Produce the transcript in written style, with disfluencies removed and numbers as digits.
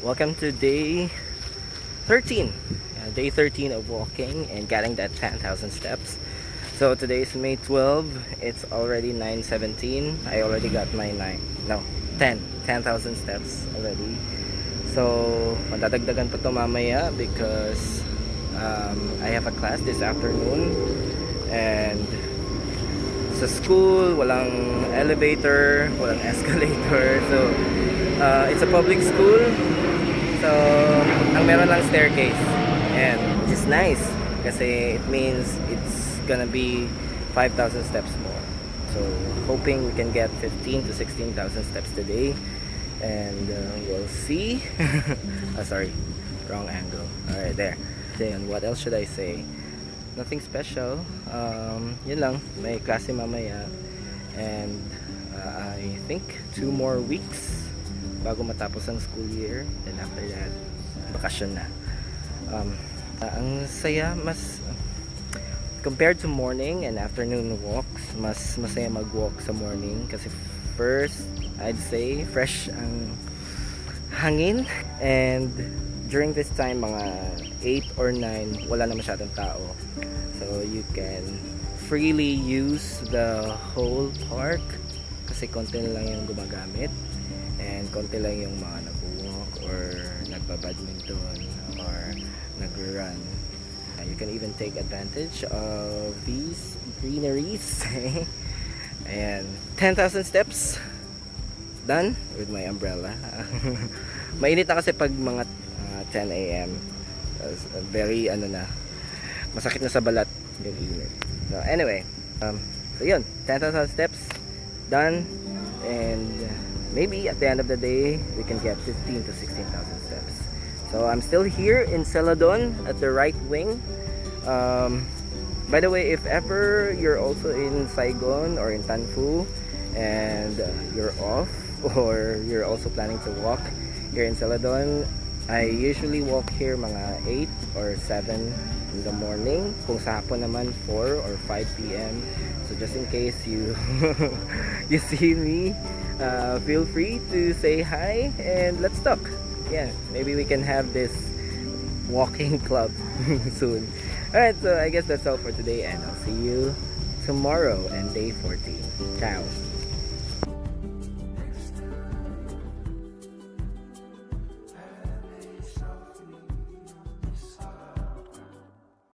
Welcome to day 13. Day 13 of walking and getting that 10,000 steps. So today is May 12. It's already 9:17. I already got my 10,000 steps already. So madadagdagan pa to mamaya because I have a class this afternoon, and sa school walang elevator, walang escalator. So it's a public school. So ang meron lang staircase, and which is nice kasi it means it's gonna be 5,000 steps more. So hoping we can get 15 to 16,000 steps today, and we'll see. Sorry, wrong angle. Alright, there. Then what else should I say? Nothing special. Yun lang, may klase mamaya, and I think 2 more weeks bago matapos ang school year, and after that bakasyon na. Ang saya, mas compared to morning and afternoon walks, mas masaya mag-walk sa morning kasi first, I'd say fresh ang hangin, and during this time mga 8 or 9 wala na masyadong tao, so you can freely use the whole park kasi konti lang yung gumagamit, and konti lang yung mga nag-walk or nagba-badminton or nag-run. You can even take advantage of these greeneries. And 10,000 steps done with my umbrella. Mainit na kasi pag mga 10 a.m. Very masakit na sa balat yung init. So anyway, so yun, 10,000 steps done, and maybe at the end of the day we can get 15 to 16,000 steps. So I'm still here in Celadon at the right wing. By the way, if ever you're also in Saigon or in Tanfu and you're off, or you're also planning to walk here in Celadon, I usually walk here mga 8 or 7 in the morning. Kung sa hapon naman 4 or 5 p.m. So just in case you you see me, feel free to say hi and let's talk. Yeah, maybe we can have this walking club soon. Alright, so I guess that's all for today, and I'll see you tomorrow and day 14. Ciao.